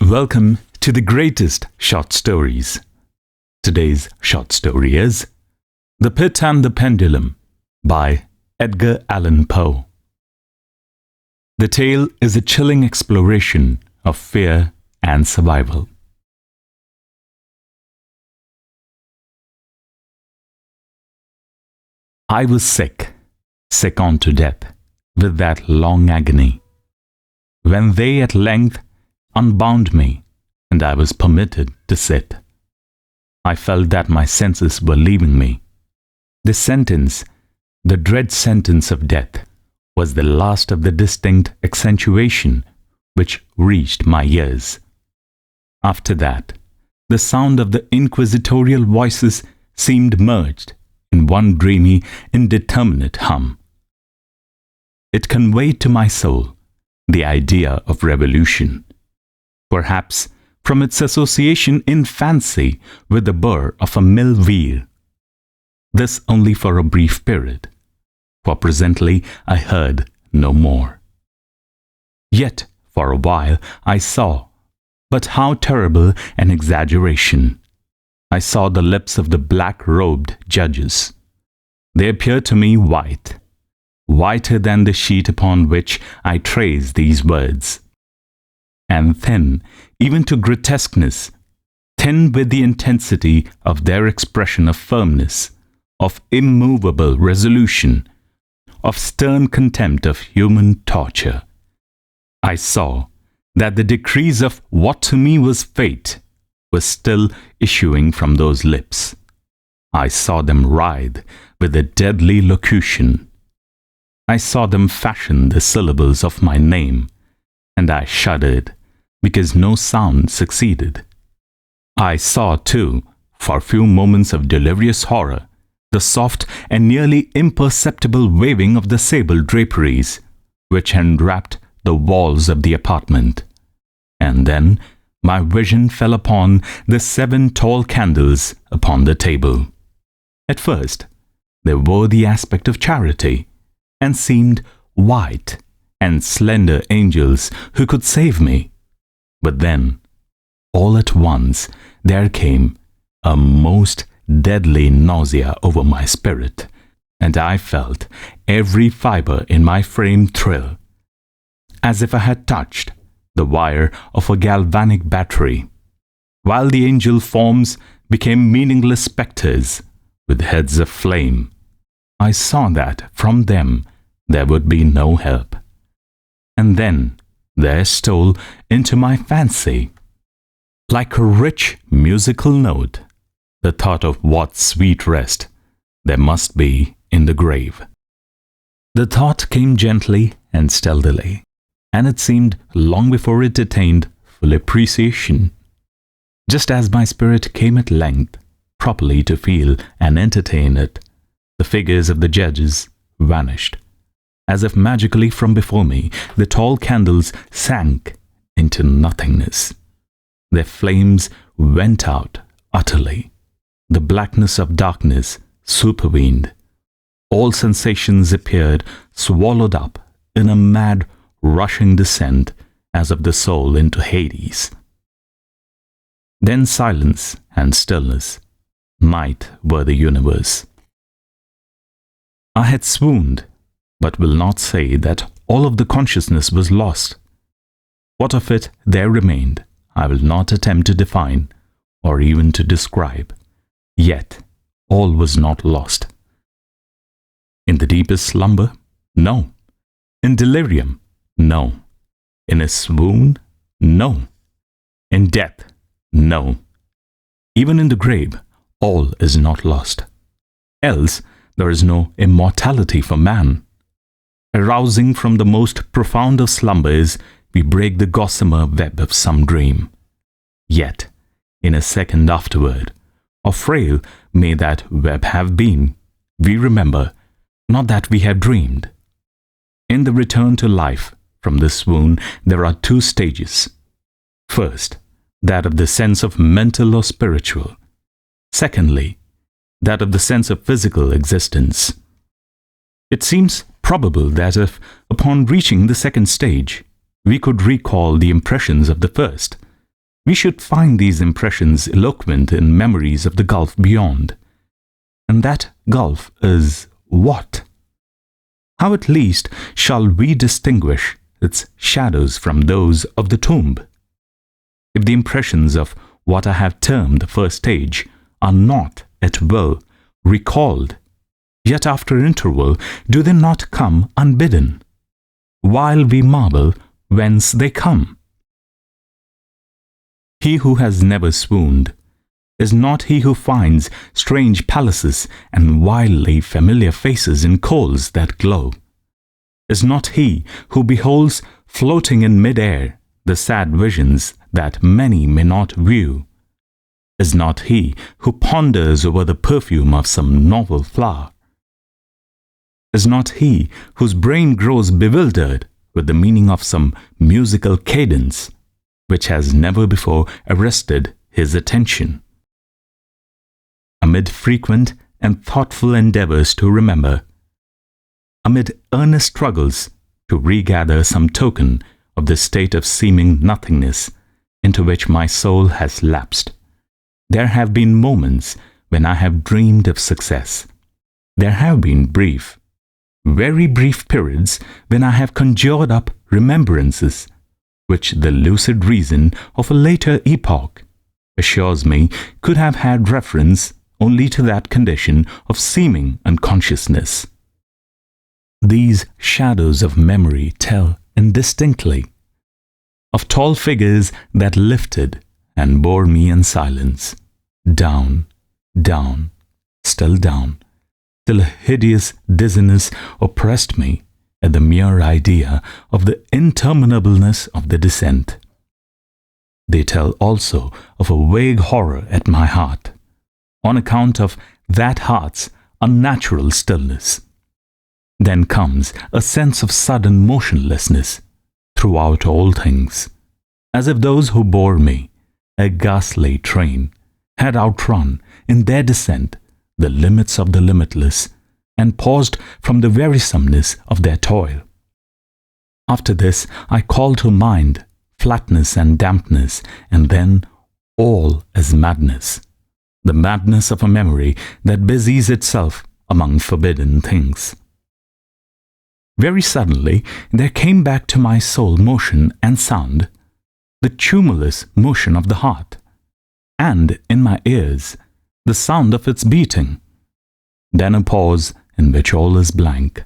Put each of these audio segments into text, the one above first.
Welcome to the greatest short stories. Today's short story is The Pit and the Pendulum by Edgar Allan Poe. The tale is a chilling exploration of fear and survival. I was sick unto death with that long agony. When they at length unbound me, and I was permitted to sit, I felt that my senses were leaving me. The sentence, the dread sentence of death, was the last of the distinct accentuation which reached my ears. After that, the sound of the inquisitorial voices seemed merged in one dreamy, indeterminate hum. It conveyed to my soul the idea of revolution, perhaps from its association in fancy with the burr of a mill wheel. This only for a brief period, for presently I heard no more. Yet for a while I saw, but how terrible an exaggeration! I saw the lips of the black-robed judges. They appeared to me white, whiter than the sheet upon which I trace these words, and thin, even to grotesqueness, thin with the intensity of their expression of firmness, of immovable resolution, of stern contempt of human torture. I saw that the decrees of what to me was fate was still issuing from those lips. I saw them writhe with a deadly locution. I saw them fashion the syllables of my name, and I shuddered because no sound succeeded. I saw, too, for a few moments of delirious horror, the soft and nearly imperceptible waving of the sable draperies which enwrapped the walls of the apartment. And then my vision fell upon the 7 tall candles upon the table. At first, they wore the aspect of charity, and seemed white and slender angels who could save me. But then, all at once, there came a most deadly nausea over my spirit, and I felt every fibre in my frame thrill, as if I had touched the wire of a galvanic battery, while the angel forms became meaningless spectres with heads of flame. I saw that from them there would be no help. And then there stole into my fancy, like a rich musical note, the thought of what sweet rest there must be in the grave. The thought came gently and stealthily, and it seemed long before it attained full appreciation. Just as my spirit came at length properly to feel and entertain it, the figures of the judges vanished. As if magically from before me, the tall candles sank into nothingness. Their flames went out utterly. The blackness of darkness supervened. All sensations appeared swallowed up in a mad, rushing descent as of the soul into Hades. Then silence and stillness. Night were the universe. I had swooned, but will not say that all of the consciousness was lost. What of it there remained, I will not attempt to define, or even to describe. Yet, all was not lost. In the deepest slumber? No. In delirium? No. In a swoon? No. In death? No. Even in the grave, all is not lost. Else, there is no immortality for man. Arousing from the most profound of slumbers, we break the gossamer web of some dream. Yet, in a second afterward, or frail may that web have been, we remember not that we have dreamed. In the return to life from the swoon, there are 2 stages. First, that of the sense of mental or spiritual. Secondly, that of the sense of physical existence. It seems probable that if, upon reaching the second stage, we could recall the impressions of the first, we should find these impressions eloquent in memories of the gulf beyond. And that gulf is what? How at least shall we distinguish its shadows from those of the tomb? If the impressions of what I have termed the first stage are not at will recalled, yet after interval do they not come unbidden, while we marvel whence they come? He who has never swooned is not he who finds strange palaces and wildly familiar faces in coals that glow, is not he who beholds floating in mid-air the sad visions that many may not view, is not he who ponders over the perfume of some novel flower, is not he whose brain grows bewildered with the meaning of some musical cadence which has never before arrested his attention. Amid frequent and thoughtful endeavors to remember, amid earnest struggles to regather some token of the state of seeming nothingness into which my soul has lapsed, there have been moments when I have dreamed of success. There have been brief, very brief periods when I have conjured up remembrances which the lucid reason of a later epoch assures me could have had reference only to that condition of seeming unconsciousness. These shadows of memory tell indistinctly of tall figures that lifted and bore me in silence, down, down, still down, till a hideous dizziness oppressed me at the mere idea of the interminableness of the descent. They tell also of a vague horror at my heart, on account of that heart's unnatural stillness. Then comes a sense of sudden motionlessness throughout all things, as if those who bore me, a ghastly train, had outrun in their descent the limits of the limitless, and paused from the wearisomeness of their toil. After this I call to mind flatness and dampness, and then all is madness, the madness of a memory that busies itself among forbidden things. Very suddenly there came back to my soul motion and sound, the tumultuous motion of the heart, and in my ears the sound of its beating. Then a pause in which all is blank.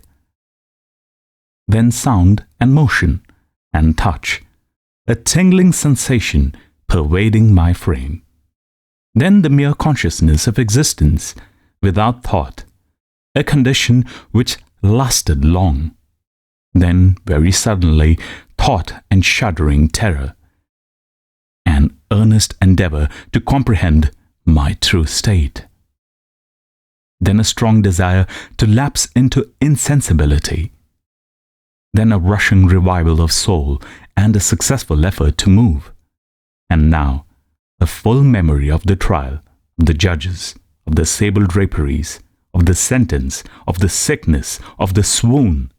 Then sound and motion and touch, a tingling sensation pervading my frame. Then the mere consciousness of existence without thought, a condition which lasted long. Then very suddenly thought and shuddering terror, an earnest endeavor to comprehend my true state. Then a strong desire to lapse into insensibility. Then a rushing revival of soul and a successful effort to move. And now a full memory of the trial, of the judges, of the sable draperies, of the sentence, of the sickness, of the swoon.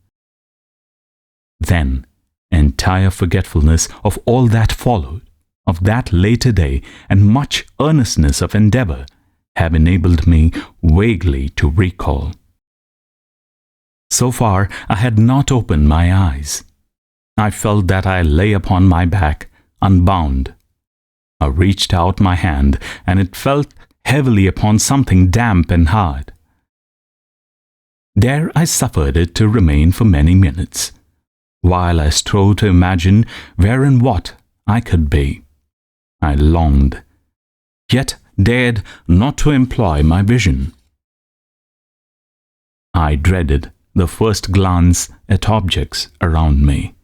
Then entire forgetfulness of all that followed, of that later day, and much earnestness of endeavor have enabled me vaguely to recall. So far I had not opened my eyes. I felt that I lay upon my back, unbound. I reached out my hand, and it felt heavily upon something damp and hard. There I suffered it to remain for many minutes, while I strove to imagine where and what I could be. I longed, yet dared not to employ my vision. I dreaded the first glance at objects around me.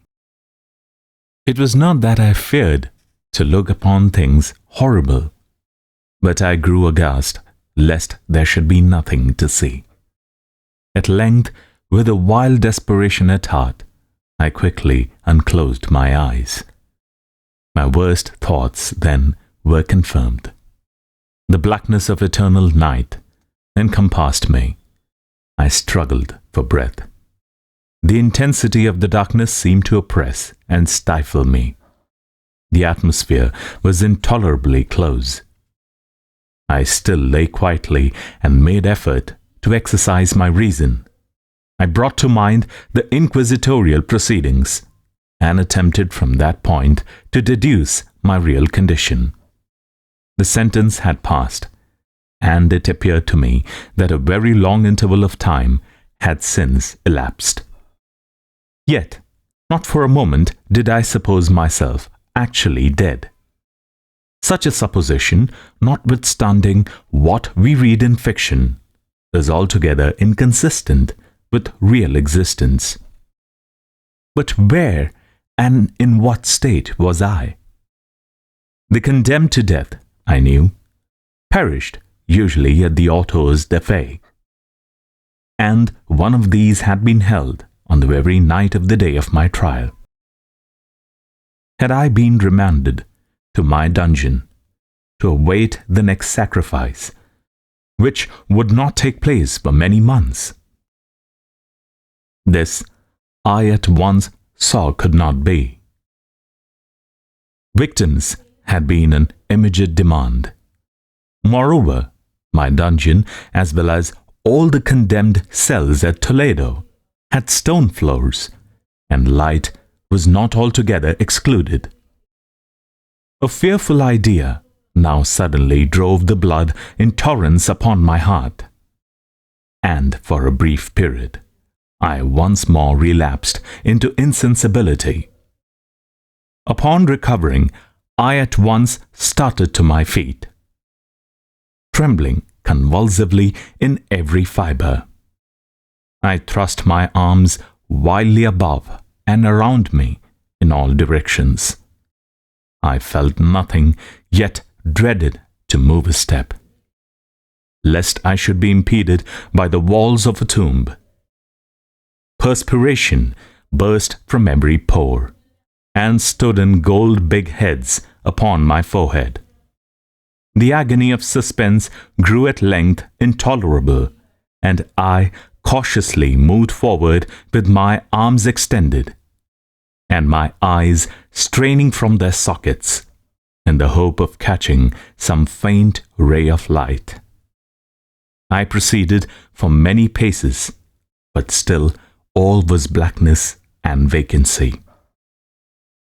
It was not that I feared to look upon things horrible, but I grew aghast lest there should be nothing to see. At length, with a wild desperation at heart, I quickly unclosed my eyes. My worst thoughts then were confirmed. The blackness of eternal night encompassed me. I struggled for breath. The intensity of the darkness seemed to oppress and stifle me. The atmosphere was intolerably close. I still lay quietly and made effort to exercise my reason. I brought to mind the inquisitorial proceedings and attempted from that point to deduce my real condition. The sentence had passed, and it appeared to me that a very long interval of time had since elapsed. Yet, not for a moment did I suppose myself actually dead. Such a supposition, notwithstanding what we read in fiction, is altogether inconsistent with real existence. But where and in what state was I? The condemned to death, I knew, perished usually at the autos da fe, and one of these had been held on the very night of the day of my trial. Had I been remanded to my dungeon to await the next sacrifice, which would not take place for many months? This I at once saw could not be. Victims had been in immediate demand. Moreover, my dungeon, as well as all the condemned cells at Toledo, had stone floors, and light was not altogether excluded. A fearful idea now suddenly drove the blood in torrents upon my heart, and for a brief period I once more relapsed into insensibility. Upon recovering, I at once started to my feet, trembling convulsively in every fibre. I thrust my arms wildly above and around me in all directions. I felt nothing, yet dreaded to move a step, lest I should be impeded by the walls of a tomb. Perspiration burst from every pore, and stood in gold big heads upon my forehead. The agony of suspense grew at length intolerable, and I cautiously moved forward with my arms extended, and my eyes straining from their sockets, in the hope of catching some faint ray of light. I proceeded for many paces, but still all was blackness and vacancy.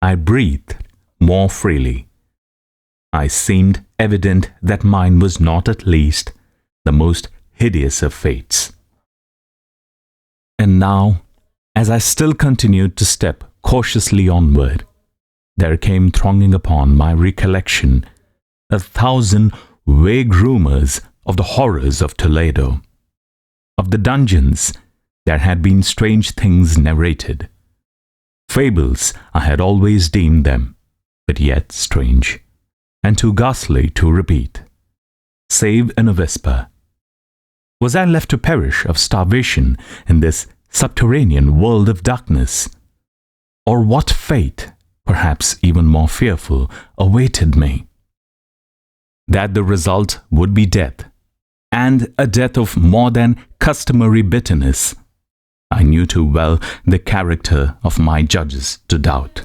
I breathed more freely. I seemed evident that mine was not at least the most hideous of fates. And now, as I still continued to step cautiously onward, there came thronging upon my recollection 1,000 vague rumors of the horrors of Toledo. Of the dungeons, there had been strange things narrated. Fables I had always deemed them, but yet strange, and too ghastly to repeat, save in a whisper. Was I left to perish of starvation in this subterranean world of darkness? Or what fate, perhaps even more fearful, awaited me? That the result would be death, and a death of more than customary bitterness, I knew too well the character of my judges to doubt.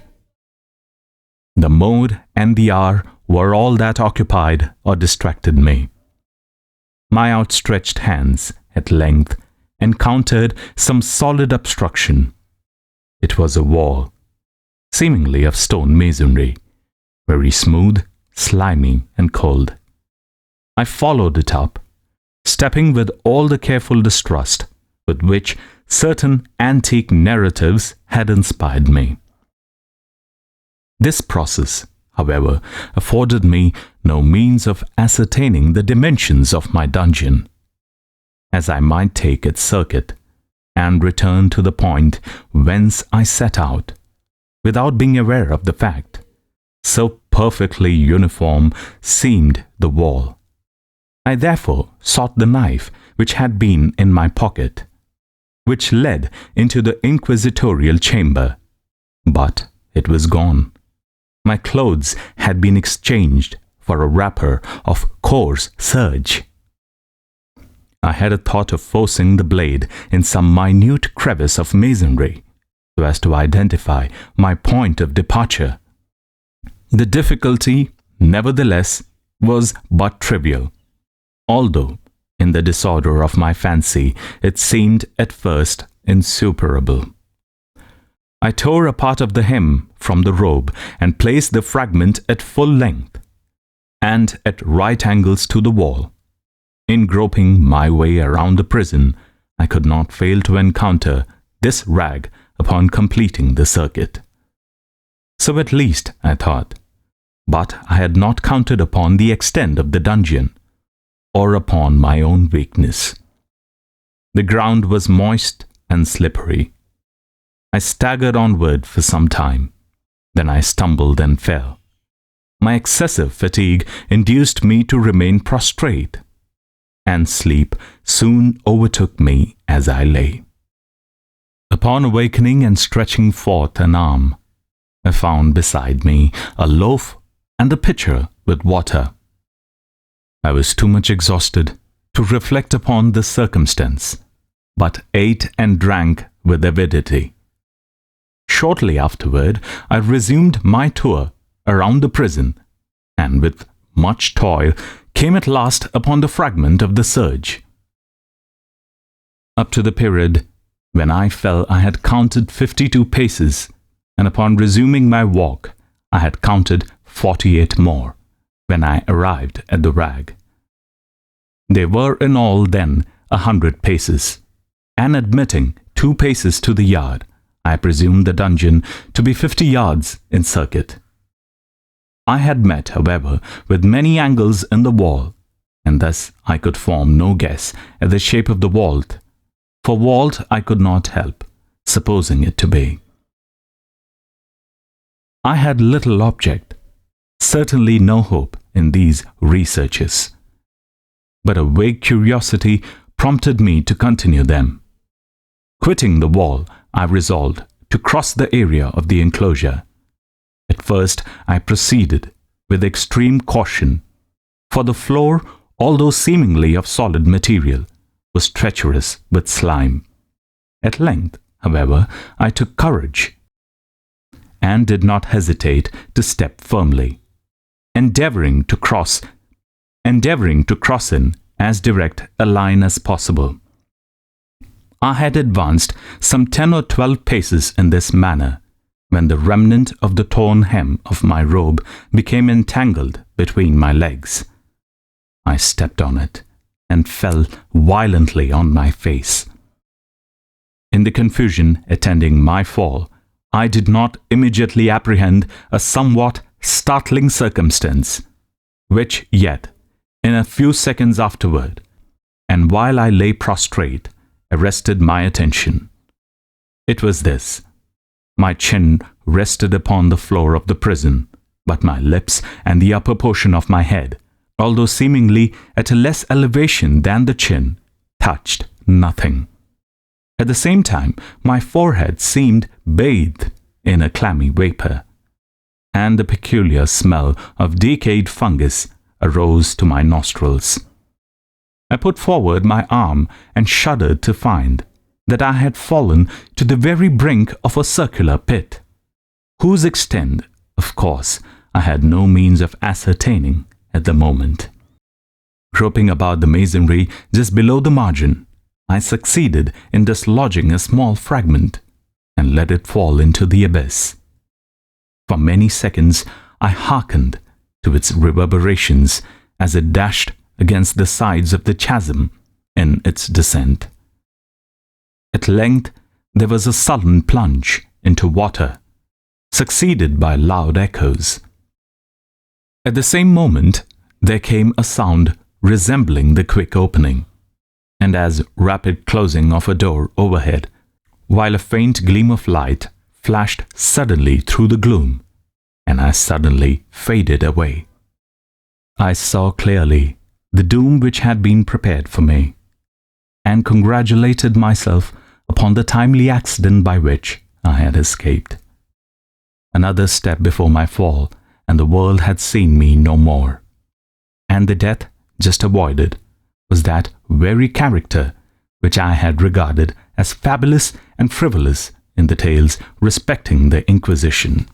The mode and the hour were all that occupied or distracted me. My outstretched hands, at length, encountered some solid obstruction. It was a wall, seemingly of stone masonry, very smooth, slimy, and cold. I followed it up, stepping with all the careful distrust with which certain antique narratives had inspired me. This process, however, afforded me no means of ascertaining the dimensions of my dungeon, as I might take its circuit and return to the point whence I set out, without being aware of the fact. So perfectly uniform seemed the wall. I therefore sought the knife which had been in my pocket, which led into the inquisitorial chamber, but it was gone. My clothes had been exchanged for a wrapper of coarse serge. I had a thought of forcing the blade in some minute crevice of masonry, so as to identify my point of departure. The difficulty, nevertheless, was but trivial, although, in the disorder of my fancy, it seemed at first insuperable. I tore a part of the hem from the robe and placed the fragment at full length and at right angles to the wall. In groping my way around the prison, I could not fail to encounter this rag upon completing the circuit. So at least, I thought, but I had not counted upon the extent of the dungeon, or upon my own weakness. The ground was moist and slippery. I staggered onward for some time. Then I stumbled and fell. My excessive fatigue induced me to remain prostrate, and sleep soon overtook me as I lay. Upon awakening and stretching forth an arm, I found beside me a loaf and a pitcher with water. I was too much exhausted to reflect upon this circumstance, but ate and drank with avidity. Shortly afterward, I resumed my tour around the prison, and with much toil came at last upon the fragment of the serge. Up to the period when I fell, I had counted 52 paces, and upon resuming my walk, I had counted 48 more, when I arrived at the rag. There were in all then 100 paces, and admitting 2 paces to the yard, I presumed the dungeon to be 50 yards in circuit. I had met, however, with many angles in the wall, and thus I could form no guess at the shape of the vault, for vault I could not help supposing it to be. I had little object, certainly no hope in these researches, but a vague curiosity prompted me to continue them. Quitting the wall, I resolved to cross the area of the enclosure. At first I proceeded with extreme caution, for the floor, although seemingly of solid material, was treacherous with slime. At length, however, I took courage, and did not hesitate to step firmly, endeavouring to cross in as direct a line as possible. I had advanced some 10 or 12 paces in this manner, when the remnant of the torn hem of my robe became entangled between my legs. I stepped on it, and fell violently on my face. In the confusion attending my fall, I did not immediately apprehend a somewhat startling circumstance, which yet, in a few seconds afterward, and while I lay prostrate, arrested my attention. It was this: my chin rested upon the floor of the prison, but my lips and the upper portion of my head, although seemingly at a less elevation than the chin, touched nothing. At the same time, my forehead seemed bathed in a clammy vapor, and the peculiar smell of decayed fungus arose to my nostrils. I put forward my arm and shuddered to find that I had fallen to the very brink of a circular pit, whose extent, of course, I had no means of ascertaining at the moment. Groping about the masonry just below the margin, I succeeded in dislodging a small fragment and let it fall into the abyss. For many seconds I hearkened to its reverberations as it dashed against the sides of the chasm in its descent. At length there was a sullen plunge into water, succeeded by loud echoes. At the same moment there came a sound resembling the quick opening, and as rapid closing of a door overhead, while a faint gleam of light flashed suddenly through the gloom, and as suddenly faded away. I saw clearly the doom which had been prepared for me, and congratulated myself upon the timely accident by which I had escaped. Another step before my fall, and the world had seen me no more, and the death just avoided was that very character which I had regarded as fabulous and frivolous in the tales respecting the Inquisition.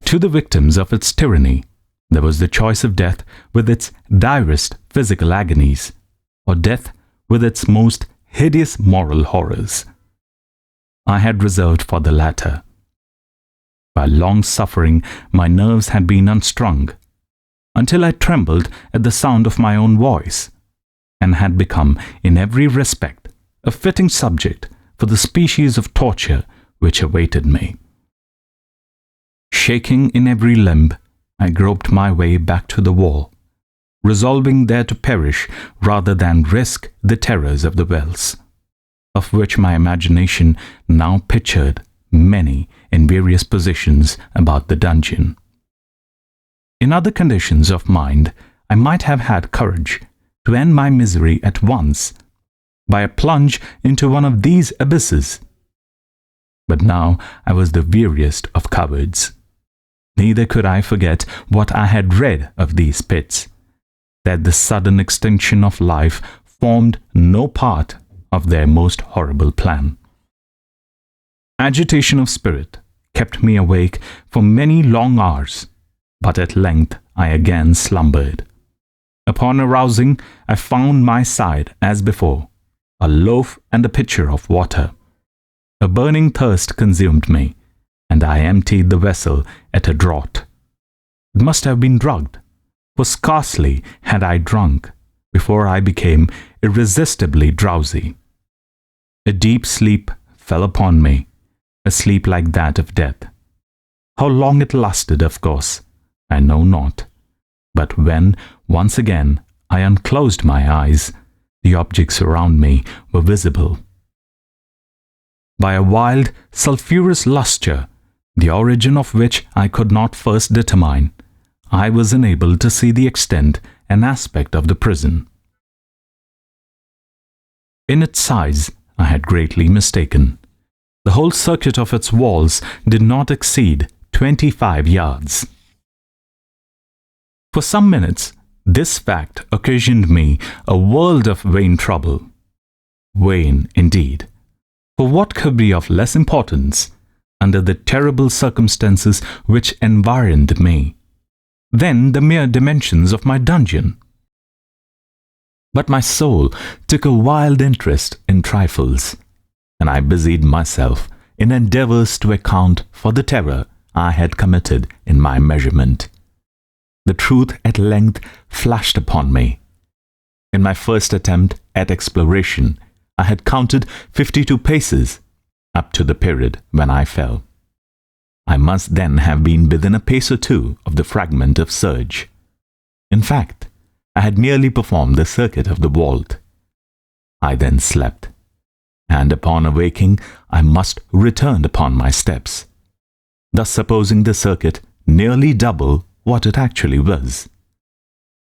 To the victims of its tyranny, there was the choice of death with its direst physical agonies, or death with its most hideous moral horrors. I had reserved for the latter. By long suffering, my nerves had been unstrung, until I trembled at the sound of my own voice, and had become, in every respect, a fitting subject for the species of torture which awaited me. Shaking in every limb, I groped my way back to the wall, resolving there to perish rather than risk the terrors of the wells, of which my imagination now pictured many in various positions about the dungeon. In other conditions of mind, I might have had courage to end my misery at once by a plunge into one of these abysses. But now I was the weariest of cowards. Neither could I forget what I had read of these pits, that the sudden extinction of life formed no part of their most horrible plan. Agitation of spirit kept me awake for many long hours, but at length I again slumbered. Upon arousing, I found my side, as before, a loaf and a pitcher of water. A burning thirst consumed me, and I emptied the vessel at a draught. It must have been drugged, for scarcely had I drunk before I became irresistibly drowsy. A deep sleep fell upon me, a sleep like that of death. How long it lasted, of course, I know not, but when, once again, I unclosed my eyes, the objects around me were visible. By a wild, sulphurous lustre, the origin of which I could not first determine, I was enabled to see the extent and aspect of the prison. In its size, I had greatly mistaken. The whole circuit of its walls did not exceed 25 yards. For some minutes, this fact occasioned me a world of vain trouble. Vain, indeed, for what could be of less importance, under the terrible circumstances which environed me, than the mere dimensions of my dungeon? But my soul took a wild interest in trifles, and I busied myself in endeavours to account for the terror I had committed in my measurement. The truth at length flashed upon me. In my first attempt at exploration, I had counted 52 paces, up to the period when I fell. I must then have been within a pace or two of the fragment of serge. In fact, I had nearly performed the circuit of the vault. I then slept, and upon awaking I must return upon my steps, thus supposing the circuit nearly double what it actually was.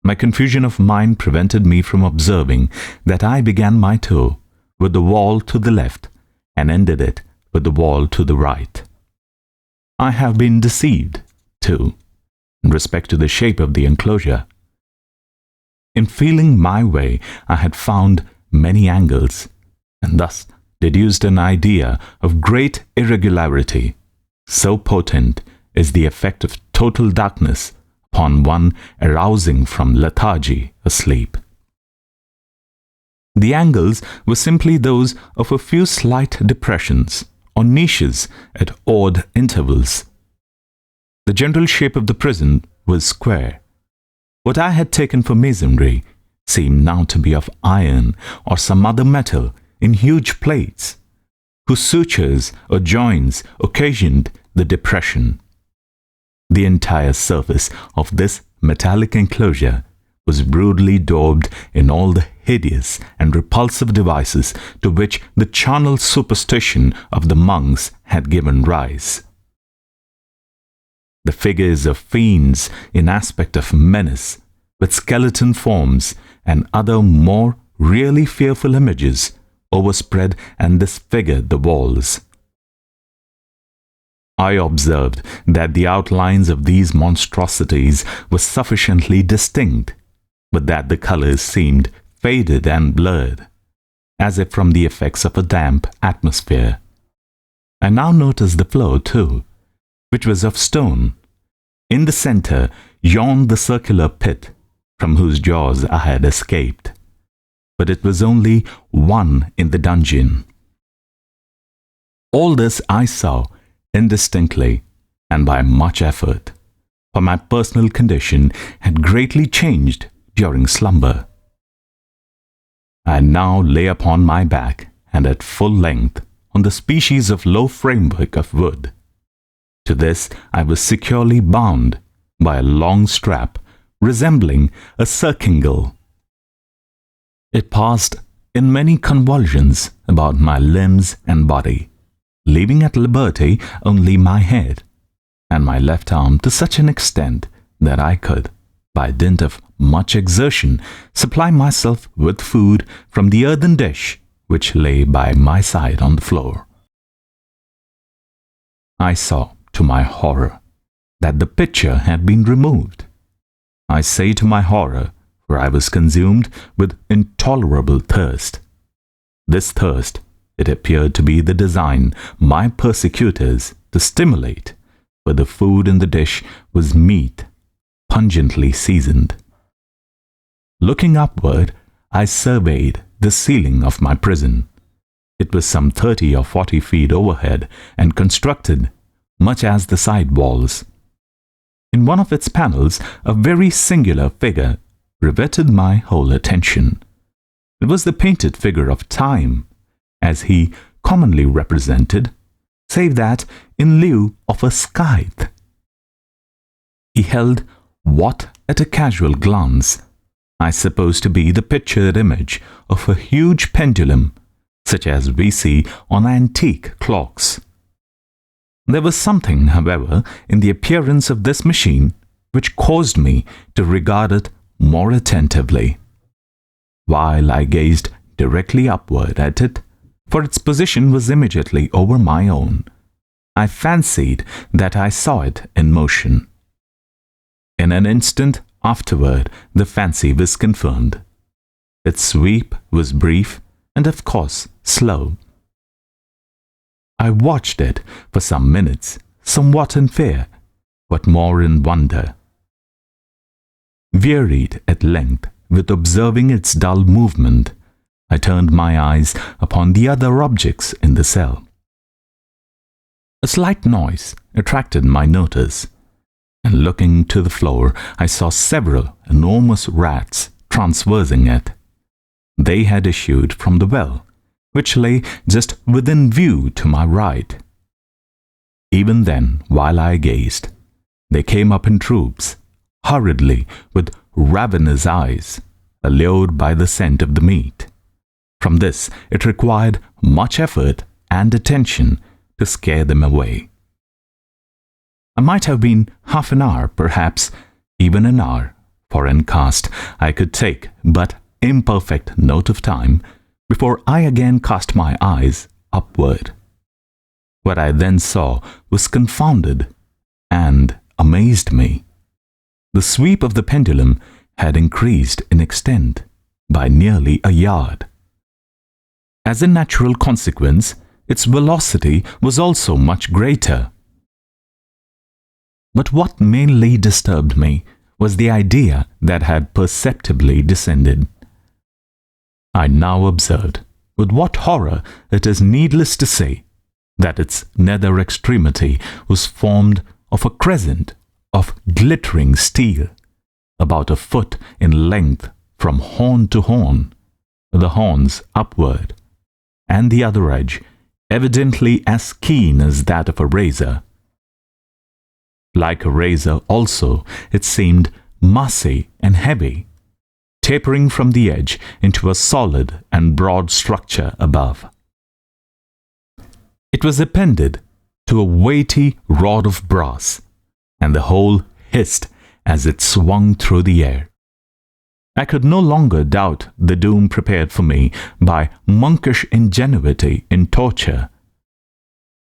My confusion of mind prevented me from observing that I began my tour with the wall to the left and ended it with the wall to the right. I have been deceived, too, in respect to the shape of the enclosure. In feeling my way, I had found many angles, and thus deduced an idea of great irregularity. So potent is the effect of total darkness upon one arousing from lethargy asleep. The angles were simply those of a few slight depressions or niches at odd intervals. The general shape of the prison was square. What I had taken for masonry seemed now to be of iron or some other metal in huge plates, whose sutures or joints occasioned the depression. The entire surface of this metallic enclosure was rudely daubed in all the hideous and repulsive devices to which the charnel superstition of the monks had given rise. The figures of fiends in aspect of menace, with skeleton forms and other more really fearful images, overspread and disfigured the walls. I observed that the outlines of these monstrosities were sufficiently distinct, but that the colours seemed faded and blurred, as if from the effects of a damp atmosphere. I now noticed the floor, too, which was of stone, In the center yawned the circular pit from whose jaws I had escaped. But it was only one in the dungeon. All this I saw indistinctly and by much effort, for my personal condition had greatly changed during slumber. I now lay upon my back and at full length on the species of low framework of wood. To this I was securely bound by a long strap resembling a circingle. It passed in many convulsions about my limbs and body, leaving at liberty only my head and my left arm to such an extent that I could, by dint of much exertion, supply myself with food from the earthen dish which lay by my side on the floor. I saw, to my horror, that the pitcher had been removed. I say to my horror, for I was consumed with intolerable thirst. This thirst, it appeared to be the design my persecutors to stimulate, for the food in the dish was meat, pungently seasoned. Looking upward, I surveyed the ceiling of my prison. It was some 30 or 40 feet overhead and constructed much as the side walls. In one of its panels, a very singular figure riveted my whole attention. It was the painted figure of Time, as he commonly represented, save that in lieu of a scythe. He held what, at a casual glance, I suppose to be the pictured image of a huge pendulum, such as we see on antique clocks. There was something, however, in the appearance of this machine which caused me to regard it more attentively. While I gazed directly upward at it, for its position was immediately over my own, I fancied that I saw it in motion. In an instant afterward, the fancy was confirmed. Its sweep was brief and, of course, slow. I watched it for some minutes, somewhat in fear, but more in wonder. Wearied at length with observing its dull movement, I turned my eyes upon the other objects in the cell. A slight noise attracted my notice, and looking to the floor, I saw several enormous rats transversing it. They had issued from the well, which lay just within view to my right. Even then, while I gazed, they came up in troops, hurriedly, with ravenous eyes, allured by the scent of the meat. From this, it required much effort and attention to scare them away. I might have been half an hour, perhaps even an hour, for in cast I could take but imperfect note of time, before I again cast my eyes upward. What I then saw was confounded and amazed me. The sweep of the pendulum had increased in extent by nearly a yard. As a natural consequence, its velocity was also much greater. But what mainly disturbed me was the idea that had perceptibly descended. I now observed, with what horror it is needless to say, that its nether extremity was formed of a crescent of glittering steel, about a foot in length from horn to horn, the horns upward, and the other edge evidently as keen as that of a razor. Like a razor also, it seemed massy and heavy, tapering from the edge into a solid and broad structure above. It was appended to a weighty rod of brass, and the whole hissed as it swung through the air. I could no longer doubt the doom prepared for me by monkish ingenuity in torture.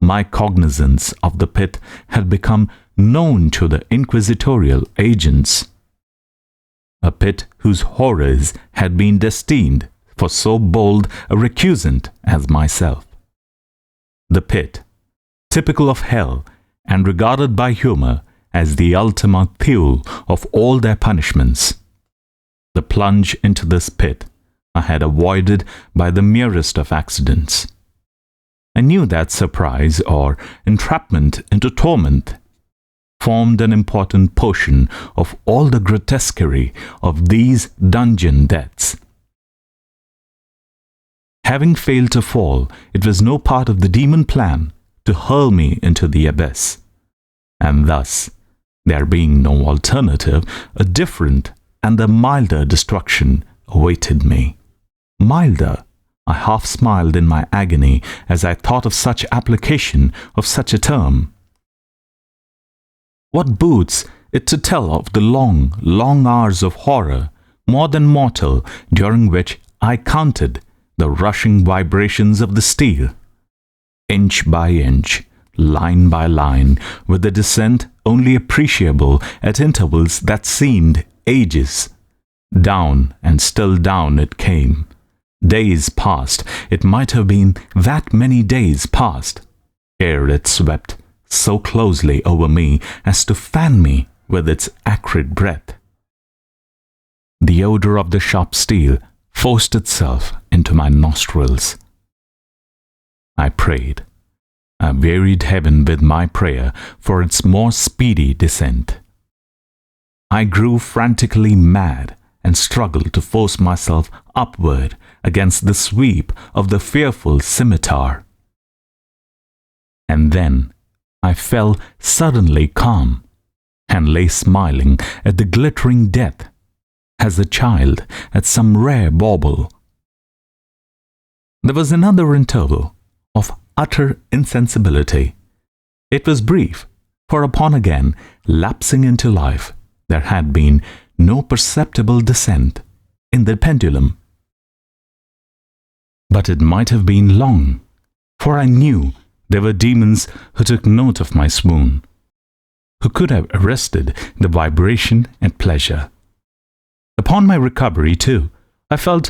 My cognizance of the pit had become known to the inquisitorial agents. A pit whose horrors had been destined for so bold a recusant as myself. The pit, typical of hell and regarded by humor as the ultima thule of all their punishments. The plunge into this pit I had avoided by the merest of accidents. I knew that surprise or entrapment into torment formed an important portion of all the grotesquerie of these dungeon deaths. Having failed to fall, it was no part of the demon plan to hurl me into the abyss, and thus, there being no alternative, a different and a milder destruction awaited me. Milder, I half smiled in my agony as I thought of such application of such a term. What boots it to tell of the long, long hours of horror, more than mortal, during which I counted the rushing vibrations of the steel, inch by inch, line by line, with the descent only appreciable at intervals that seemed ages. Down and still down it came. Days passed, it might have been that many days passed, ere it swept so closely over me as to fan me with its acrid breath. The odor of the sharp steel forced itself into my nostrils. I prayed. I wearied heaven with my prayer for its more speedy descent. I grew frantically mad and struggled to force myself upward against the sweep of the fearful scimitar. And then I fell suddenly calm, and lay smiling at the glittering death, as a child at some rare bauble. There was another interval of utter insensibility. It was brief, for upon again lapsing into life, there had been no perceptible descent in the pendulum. But it might have been long, for I knew there were demons who took note of my swoon, who could have arrested the vibration at pleasure. Upon my recovery, too, I felt,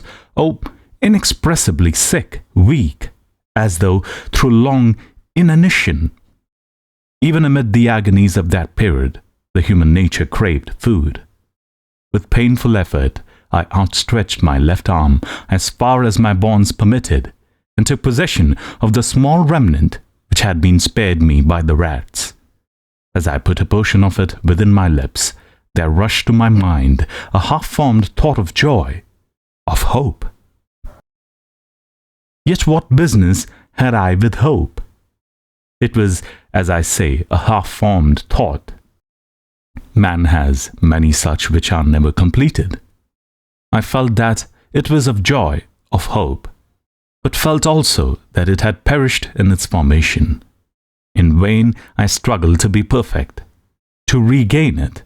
inexpressibly sick, weak, as though through long inanition. Even amid the agonies of that period, the human nature craved food. With painful effort, I outstretched my left arm as far as my bonds permitted, and took possession of the small remnant which had been spared me by the rats. As I put a portion of it within my lips, there rushed to my mind a half-formed thought of joy, of hope. Yet what business had I with hope? It was, as I say, a half-formed thought. Man has many such which are never completed. I felt that it was of joy, of hope, but felt also that it had perished in its formation. In vain I struggled to be perfect, to regain it.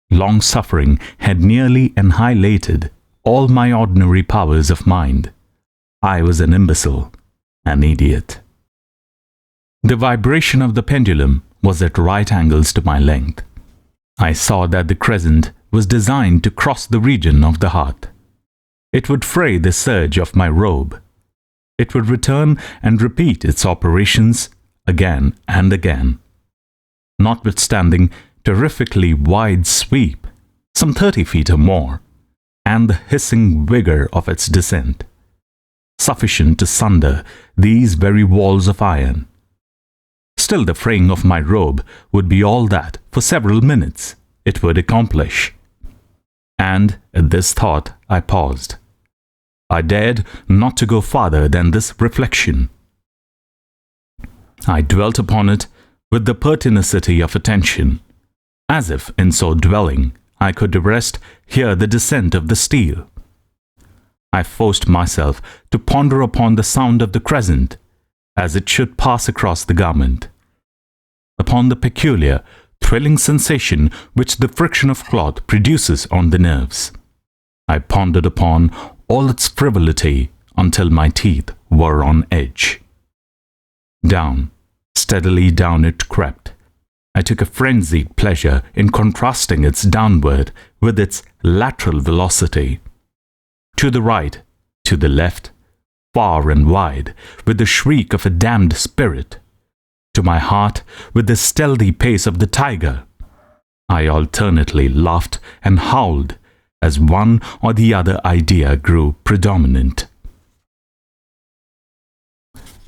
Long suffering had nearly annihilated all my ordinary powers of mind. I was an imbecile, an idiot. The vibration of the pendulum was at right angles to my length. I saw that the crescent was designed to cross the region of the heart. It would fray the serge of my robe. It would return and repeat its operations again and again. Notwithstanding terrifically wide sweep, some 30 feet or more, and the hissing vigor of its descent, sufficient to sunder these very walls of iron. Still the fraying of my robe would be all that, for several minutes, it would accomplish. And at this thought I paused. I dared not to go farther than this reflection. I dwelt upon it with the pertinacity of attention, as if in so dwelling I could arrest here the descent of the steel. I forced myself to ponder upon the sound of the crescent as it should pass across the garment, upon the peculiar, thrilling sensation which the friction of cloth produces on the nerves. I pondered upon all its frivolity until my teeth were on edge. Down, steadily down it crept. I took a frenzied pleasure in contrasting its downward with its lateral velocity. To the right, to the left, far and wide, with the shriek of a damned spirit, to my heart with the stealthy pace of the tiger. I alternately laughed and howled as one or the other idea grew predominant.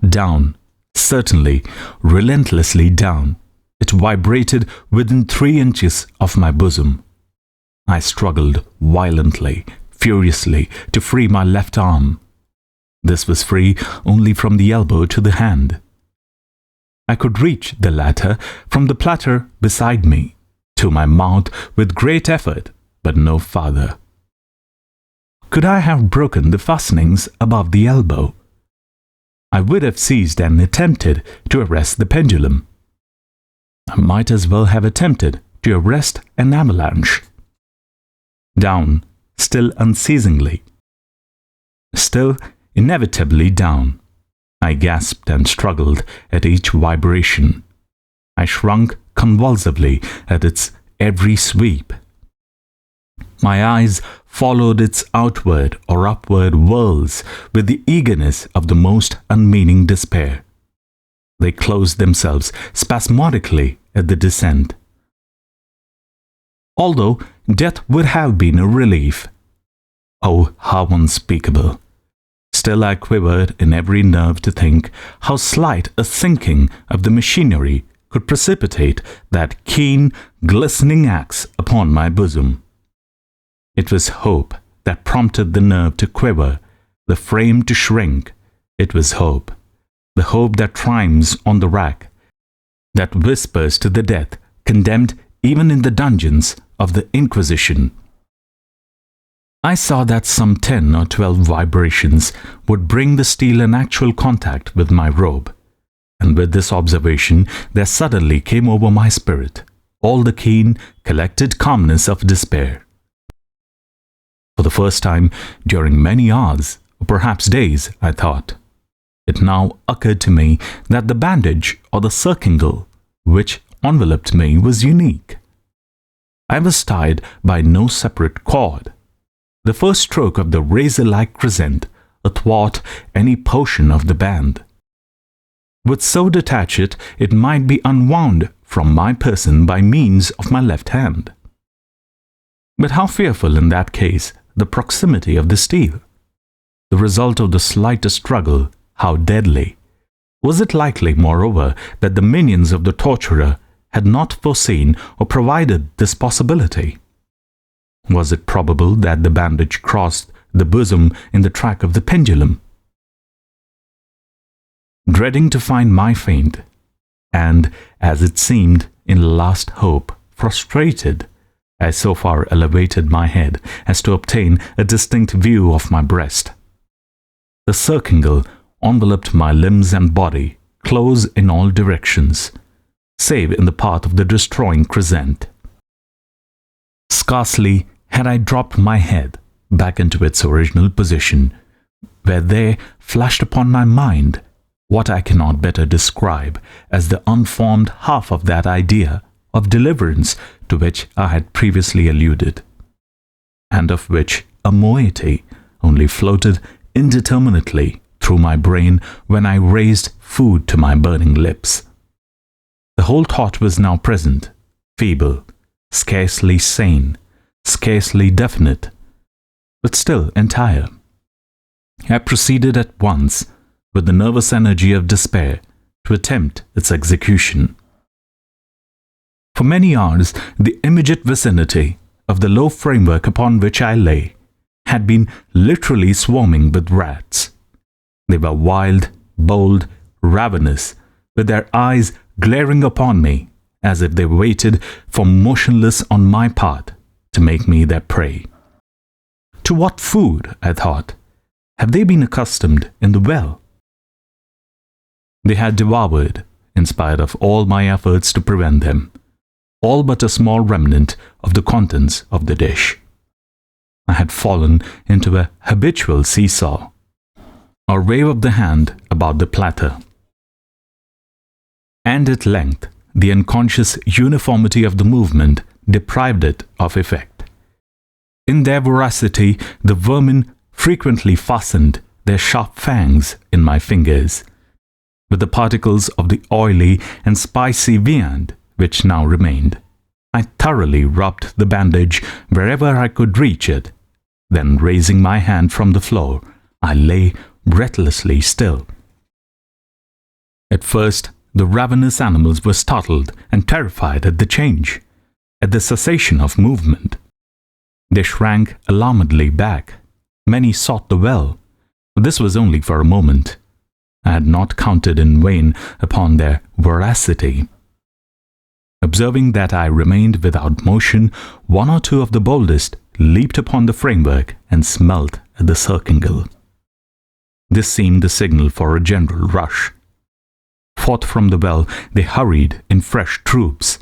Down, certainly, relentlessly down, it vibrated within 3 inches of my bosom. I struggled violently, furiously, to free my left arm. This was free only from the elbow to the hand. I could reach the latter from the platter beside me, to my mouth with great effort, but no farther. Could I have broken the fastenings above the elbow? I would have seized and attempted to arrest the pendulum. I might as well have attempted to arrest an avalanche. Down, still unceasingly. Still inevitably down. I gasped and struggled at each vibration. I shrunk convulsively at its every sweep. My eyes followed its outward or upward whirls with the eagerness of the most unmeaning despair. They closed themselves spasmodically at the descent. Although death would have been a relief. Oh, how unspeakable! Still I quivered in every nerve to think how slight a sinking of the machinery could precipitate that keen, glistening axe upon my bosom. It was hope that prompted the nerve to quiver, the frame to shrink. It was hope, the hope that triumphs on the rack, that whispers to the death condemned even in the dungeons of the Inquisition. I saw that some 10 or 12 vibrations would bring the steel in actual contact with my robe, and with this observation there suddenly came over my spirit all the keen, collected calmness of despair. For the first time during many hours, or perhaps days, I thought, it now occurred to me that the bandage or the circingle which enveloped me was unique. I was tied by no separate cord. The first stroke of the razor-like crescent athwart any portion of the band would so detach it, it might be unwound from my person by means of my left hand. But how fearful in that case the proximity of the steel! The result of the slightest struggle, how deadly! Was it likely, moreover, that the minions of the torturer had not foreseen or provided this possibility? Was it probable that the bandage crossed the bosom in the track of the pendulum? Dreading to find my feint, and, as it seemed, in last hope, frustrated, I so far elevated my head as to obtain a distinct view of my breast. The circingle enveloped my limbs and body close in all directions, save in the path of the destroying crescent. Scarcely had I dropped my head back into its original position, where there flashed upon my mind what I cannot better describe as the unformed half of that idea of deliverance to which I had previously alluded, and of which a moiety only floated indeterminately through my brain when I raised food to my burning lips. The whole thought was now present, feeble, scarcely sane, scarcely definite, but still entire. I proceeded at once, with the nervous energy of despair, to attempt its execution. For many hours, the immediate vicinity of the low framework upon which I lay had been literally swarming with rats. They were wild, bold, ravenous, with their eyes glaring upon me as if they waited for motionless on my part to make me their prey. To what food, I thought, have they been accustomed in the well? They had devoured, in spite of all my efforts to prevent them, all but a small remnant of the contents of the dish. I had fallen into a habitual seesaw, or wave of the hand about the platter. And at length, the unconscious uniformity of the movement deprived it of effect. In their voracity, the vermin frequently fastened their sharp fangs in my fingers, with the particles of the oily and spicy viand which now remained. I thoroughly rubbed the bandage wherever I could reach it. Then, raising my hand from the floor, I lay breathlessly still. At first, the ravenous animals were startled and terrified at the change, at the cessation of movement. They shrank alarmedly back. Many sought the well, but this was only for a moment. I had not counted in vain upon their voracity. Observing that I remained without motion, one or two of the boldest leaped upon the framework and smelt at the circingle. This seemed the signal for a general rush. Forth from the well they hurried in fresh troops.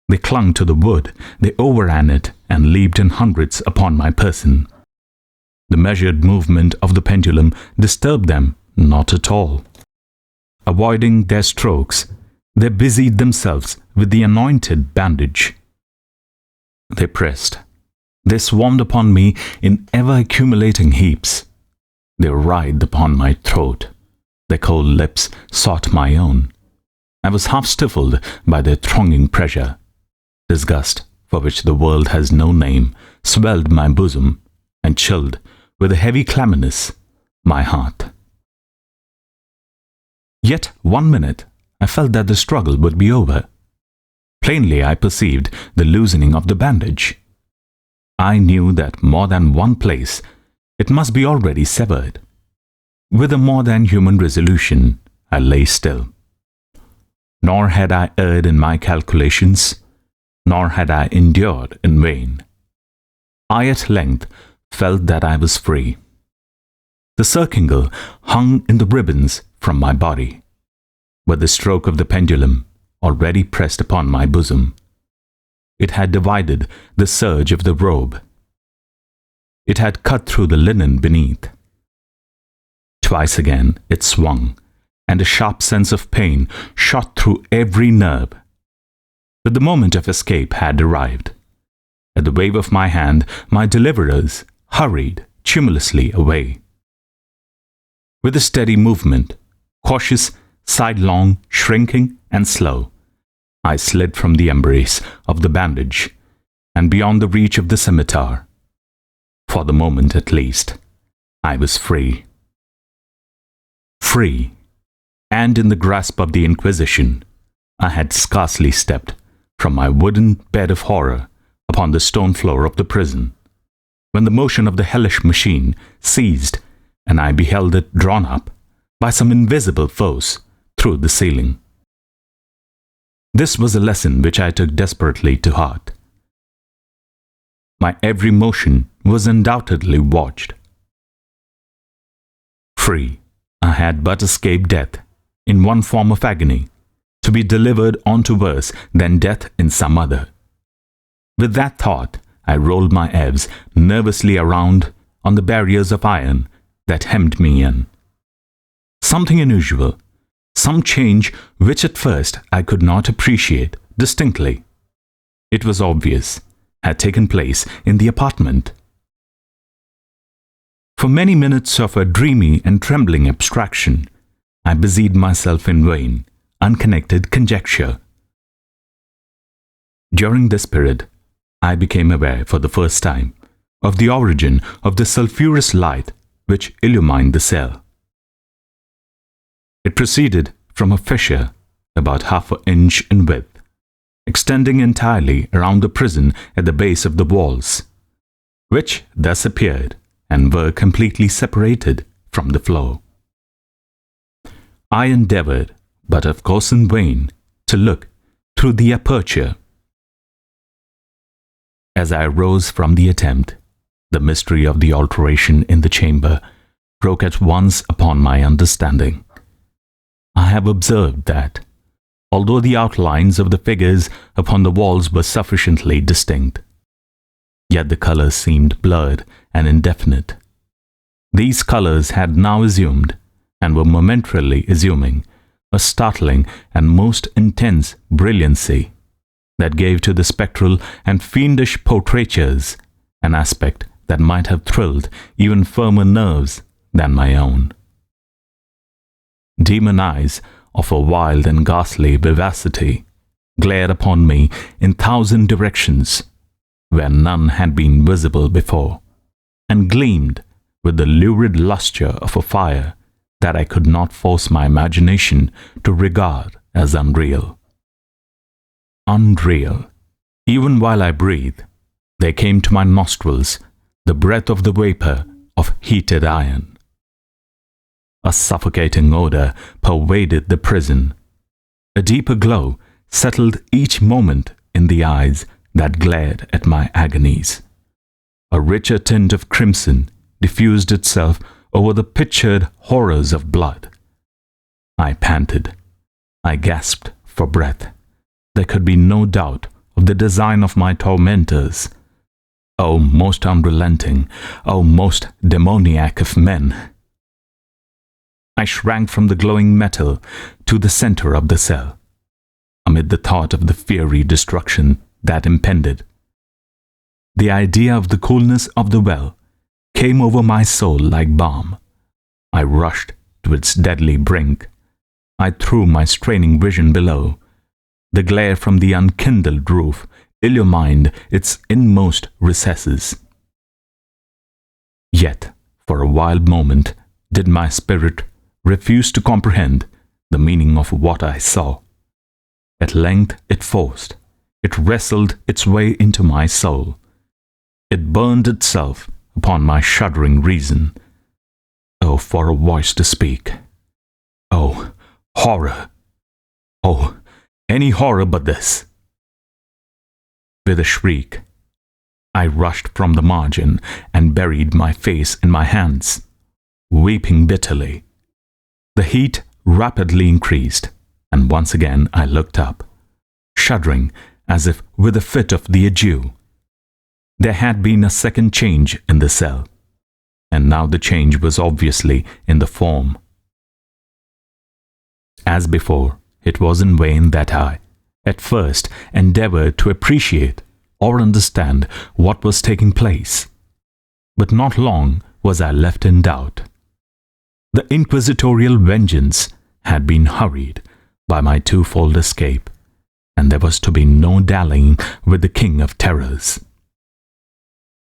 They clung to the wood, they overran it, and leaped in hundreds upon my person. The measured movement of the pendulum disturbed them not at all. Avoiding their strokes, they busied themselves with the anointed bandage. They pressed. They swarmed upon me in ever-accumulating heaps. They writhed upon my throat. Their cold lips sought my own. I was half-stifled by their thronging pressure. Disgust, for which the world has no name, swelled my bosom, and chilled, with a heavy clamminess, my heart. Yet 1 minute, I felt that the struggle would be over. Plainly I perceived the loosening of the bandage. I knew that more than one place it must be already severed. With a more than human resolution, I lay still. Nor had I erred in my calculations, nor had I endured in vain. I at length felt that I was free. The circingle hung in the ribbons from my body, but the stroke of the pendulum already pressed upon my bosom. It had divided the serge of the robe. It had cut through the linen beneath. Twice again it swung, and a sharp sense of pain shot through every nerve. But the moment of escape had arrived. At the wave of my hand, my deliverers hurried tremulously away. With a steady movement, cautious, sidelong, shrinking, and slow, I slid from the embrace of the bandage and beyond the reach of the scimitar. For the moment at least, I was free. Free, and in the grasp of the Inquisition. I had scarcely stepped from my wooden bed of horror upon the stone floor of the prison, when the motion of the hellish machine ceased, and I beheld it drawn up by some invisible force through the ceiling. This was a lesson which I took desperately to heart. My every motion was undoubtedly watched. Free, I had but escaped death in one form of agony, to be delivered on to worse than death in some other. With that thought, I rolled my eves nervously around on the barriers of iron that hemmed me in. Something unusual, some change which at first I could not appreciate distinctly, it was obvious, had taken place in the apartment. For many minutes of a dreamy and trembling abstraction, I busied myself in vain, unconnected conjecture. During this period, I became aware for the first time of the origin of the sulphurous light which illumined the cell. It proceeded from a fissure about half an inch in width, extending entirely around the prison at the base of the walls, which thus appeared and were completely separated from the floor. I endeavored, but of course in vain, to look through the aperture. As I rose from the attempt, the mystery of the alteration in the chamber broke at once upon my understanding. I have observed that, although the outlines of the figures upon the walls were sufficiently distinct, yet the colors seemed blurred and indefinite. These colors had now assumed, and were momentarily assuming, a startling and most intense brilliancy that gave to the spectral and fiendish portraitures an aspect that might have thrilled even firmer nerves than my own. Demon eyes of a wild and ghastly vivacity, glared upon me in 1,000 directions, where none had been visible before, and gleamed with the lurid lustre of a fire that I could not force my imagination to regard as unreal. Unreal. Even while I breathed, there came to my nostrils the breath of the vapor of heated iron. A suffocating odor pervaded the prison. A deeper glow settled each moment in the eyes that glared at my agonies. A richer tint of crimson diffused itself over the pictured horrors of blood. I panted. I gasped for breath. There could be no doubt of the design of my tormentors. O most unrelenting, O most demoniac of men! I shrank from the glowing metal to the center of the cell, amid the thought of the fiery destruction that impended. The idea of the coolness of the well came over my soul like balm. I rushed to its deadly brink. I threw my straining vision below. The glare from the unkindled roof illumined its inmost recesses. Yet, for a wild moment, did my spirit refuse to comprehend the meaning of what I saw. At length it forced, it wrestled its way into my soul. It burned itself upon my shuddering reason. Oh, for a voice to speak! Oh, horror! Oh, any horror but this! With a shriek, I rushed from the margin and buried my face in my hands, weeping bitterly. The heat rapidly increased, and once again I looked up, shuddering as if with a fit of the ague. There had been a second change in the cell, and now the change was obviously in the form. As before, it was in vain that I, at first, endeavored to appreciate or understand what was taking place. But not long was I left in doubt. The inquisitorial vengeance had been hurried by my twofold escape, and there was to be no dallying with the king of terrors.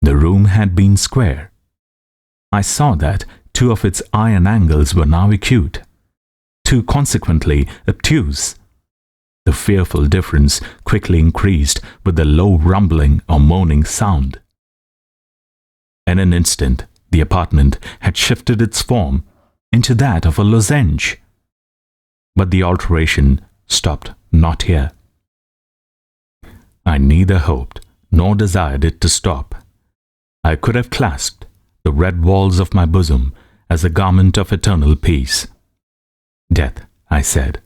The room had been square. I saw that 2 of its iron angles were now acute, 2 consequently obtuse. The fearful difference quickly increased with the low rumbling or moaning sound. In an instant, the apartment had shifted its form into that of a lozenge. But the alteration stopped not here. I neither hoped nor desired it to stop. I could have clasped the red walls of my bosom as a garment of eternal peace. Death, I said,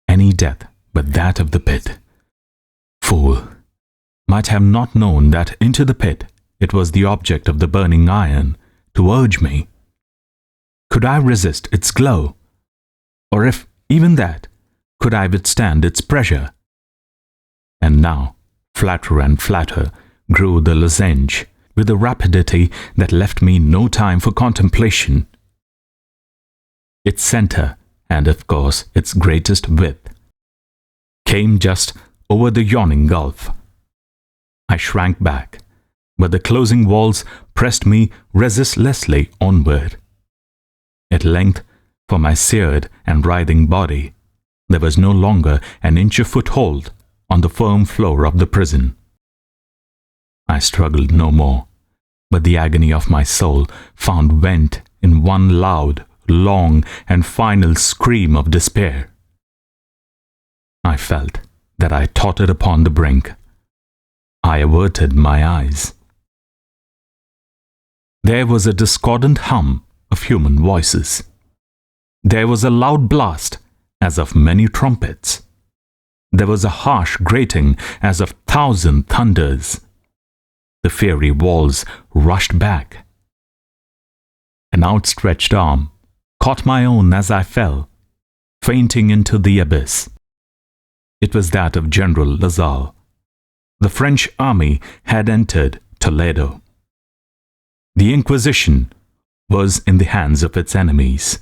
any death but that of the pit. Fool! Might have not known that into the pit it was the object of the burning iron to urge me. Could I resist its glow? Or if even that, could I withstand its pressure? And now, flatter and flatter grew the lozenge, with a rapidity that left me no time for contemplation. Its center, and of course its greatest width, came just over the yawning gulf. I shrank back, but the closing walls pressed me resistlessly onward. At length, for my seared and writhing body, there was no longer an inch of foothold on the firm floor of the prison. I struggled no more, but the agony of my soul found vent in one loud, long, and final scream of despair. I felt that I tottered upon the brink. I averted my eyes. There was a discordant hum of human voices. There was a loud blast as of many trumpets. There was a harsh grating as of 1,000 thunders. The fiery walls rushed back. An outstretched arm caught my own as I fell, fainting into the abyss. It was that of General Lasalle. The French army had entered Toledo. The Inquisition was in the hands of its enemies.